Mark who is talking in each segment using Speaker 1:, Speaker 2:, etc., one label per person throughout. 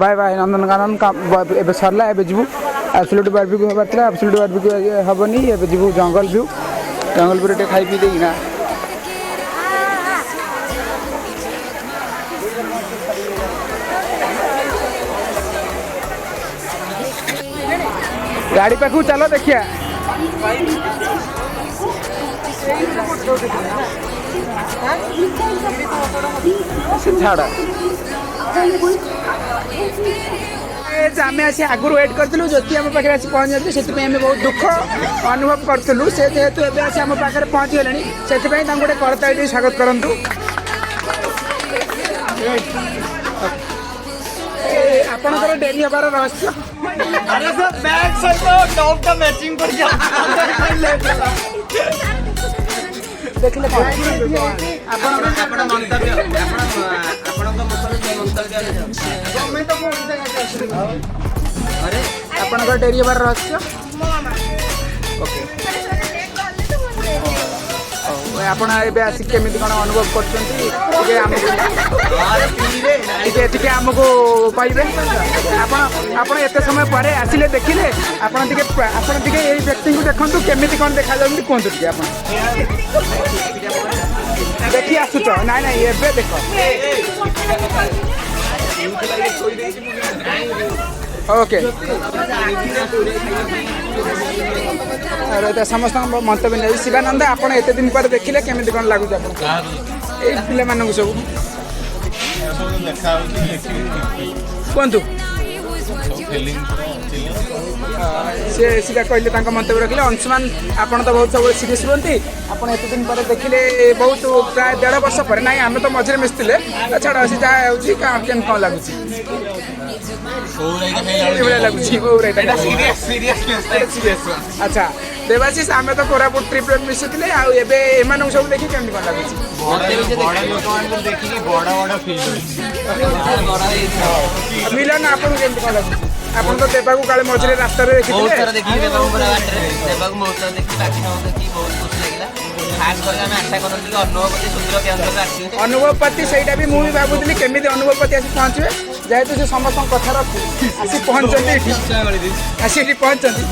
Speaker 1: Bye bye Nandankanan एबे सरला एबे जीवु absolute barbecue हबार था एब्सोल्यूट बारबेक्यू हबनी एबे जीवु जंगल व्यू जंगल पर टे खाई पी देना गाड़ी पाखु चलो देखिया झाड़ा आम आसी आगुरी वेट करूँ ज्योति आम पाखे आसी पहुँच जाती से बहुत दुख अनुभव करूँ से जेहेतु एवं आसी आम पाखे पहुँची गले से गोटे करताली स्वागत करूँ आपणकर डेरी हबार रहस्य देखिले आपणकर डेरी हबार रहस्य ओके आपण एबे आसी केमिति कोन अनुभव करछन्ती आमको कहबे आपण एते समय परे आसिले देखिले आपण टिके एई व्यक्ति को देखंतु केमिति कोन देखा जाउंती कोंतु टिके आपण देखि आसुच नाइ नाइ एबे देखो ओके अरे समस्त मंतव्य नहीं शिवानंद आपड़ एत दिन पर देखिले केमिति कोन लागु पिले मानक सब कहतु सीधा कहले मंतव्य रखिले अंशुमान आपड़ तो बहुत सब सीरीयस रुहति आप एत दिन पर देखिले बहुत प्राय 1.5 वर्ष पर ना आम तो मझे मिसते छाड़ सी जहाँ कौन लगुच अच्छा देवाशीष आम तो कोरापुट ट्रिप मिसुले आम सब देखिए केमती कौन लगुच मिलन आपको केमती कौन लगुच आप तो देवाक काले मझे रास्ता अनुभवपति से मुझे भावुली केमी अनुभवपति आसी पहुँचे जेहेतु से समस्त कथार आसी पहुँचती आसी पहुँचती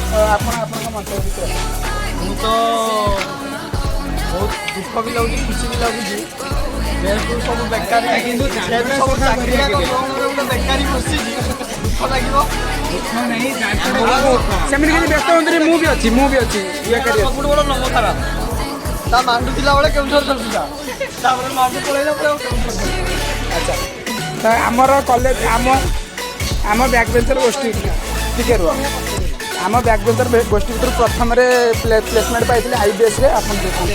Speaker 2: तो बहुत दुख भी लगे खुशी भी लगे जेहेतु सब बेकारी बेकारी खुशी दुख लगे
Speaker 1: सेमती व्यस्त हूँ मुझे अच्छी
Speaker 2: सब बड़ नमस्कार ता मांडू थिला बेले केउझर चलुला तापर मांडू पळैला
Speaker 1: अच्छा तो आमर कॉलेज आम बैक बेंचर गोष्ठी टिके रुह आम बैक बेंचर गोष्ठी भर प्रथम प्लेसमेंट पाई आईबीएस रे आपन कौन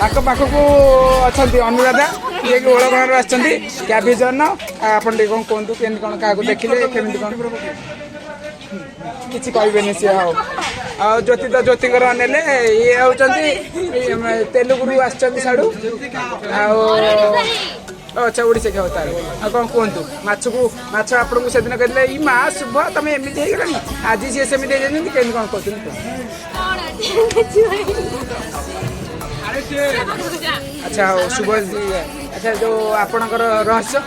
Speaker 1: कहते पाखक अच्छा अनुराधा ये ओलगण आभिजन आपन कौन कहतु के कौन क्या देखिले केमी कौन किसी कहबेनि सी हाँ ज्योति तो ज्योतिकर नेले ये हूँ तेलुगु आड़ू अच्छा ओडिशा क्या होता है कौन कहतु माछ आपन को सेदिन कहते ई माँ शुभ तुम एमती हो गलानी आज सी सेमती केमी कौन कहते अच्छा हाँ शुभ अच्छा जो आपणकर रहस्य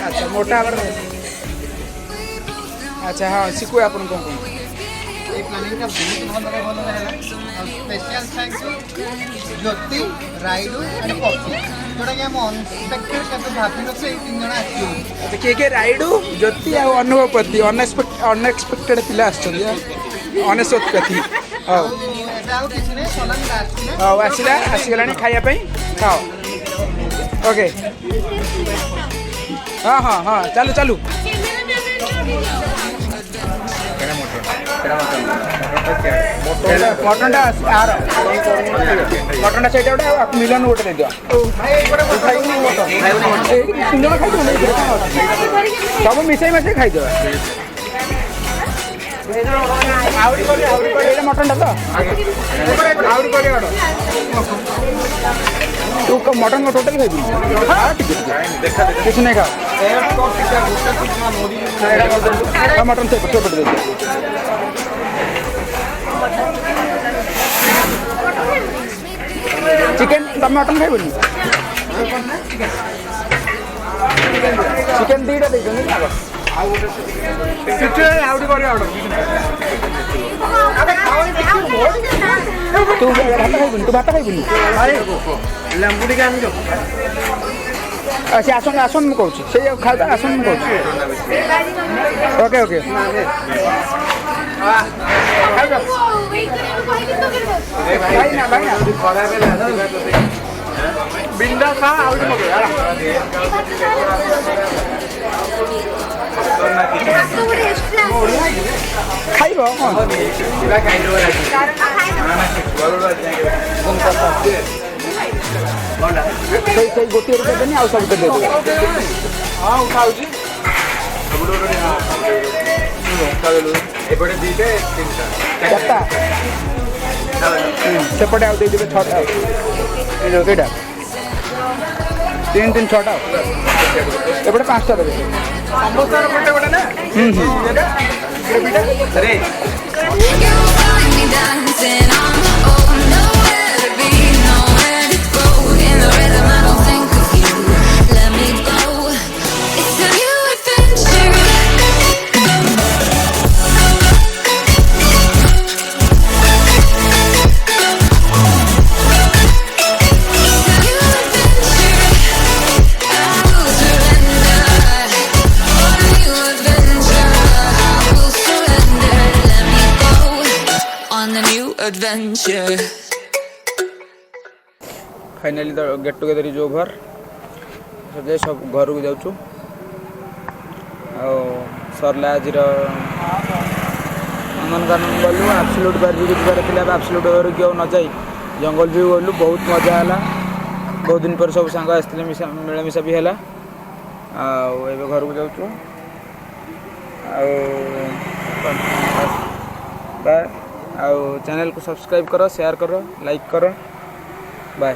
Speaker 1: अच्छा मोटा अच्छा हाँ शिखु आप कौन
Speaker 2: ज्योति राइडू एंड पक्षी जोटा कि हम अनएक्सपेक्टेड केते भाबिनो से 3 जण आछि
Speaker 1: अच्छा के राइडू ज्योति आ अनुभवपति अनएक्सपेक्टेड पिला अनेशोत्पत्ति हाँ आसला आसीगला खायापी खाओ ओके हाँ हाँ हाँ चालू चालू मटनटा आर मटनटा से मिलन गोटे दे सब मिसाई मासे खाईद मटन तो तू मटन टोटल खाई किसी नहीं खा मटन से ତମେ ମଟନ୍ ଖାଇବନି? ଚିକେନ୍ ଦୁଇଟା ଦେଇଛନ୍ତି ନା କଣ? ତୁ ଭାତ ଖାଇବୁନି?
Speaker 2: ଲେମ୍ବୁ ଟିକେ ଆଣିଛ
Speaker 1: ସେ ଆସନ୍ତୁ ଆସନ୍ତୁ ମୁଁ କହୁଛି ସେଇ ଖାଇବା ଆସନ୍ତୁ ମୁଁ କହୁଛି ଓକେ ଓକେ
Speaker 2: ବିଣ୍ଡା ଖା ଆଉ
Speaker 1: ଖାଇବ କ'ଣ ସେଇ ଗୋଟିଏ ଦେବେନି ଆଉ ସବୁ ଦେବେ
Speaker 2: ହଁ ଉଠାଉଛି ଏପଟେ ଦିଟେ ତିନିଟା
Speaker 1: ଚାରିଟା ସେପଟେ ଆଉ ଦେଇଦେବେ ଛଅଟା କେଇଟା 3 3 6ଟା ଏପଟେ 5ଟା ଦେବେ
Speaker 2: ସମସ୍ତଙ୍କର ଗୋଟେ ଗୋଟେ ନା
Speaker 3: adventure.
Speaker 1: Finally get together is over सब घर को जाऊँ सरला आज नंदनकानन गलु एब्सोल्यूट बारबेक्यू जबार थी एब्सोल्यूट बारबेक्यू न जाई जंगल भी गलु बहुत मजा है बहुत दिन पर सब सांग आसते मिलामिशा भी है घर को जाऊँ बाय चैनल को सब्सक्राइब करो शेयर करो लाइक करो बाय।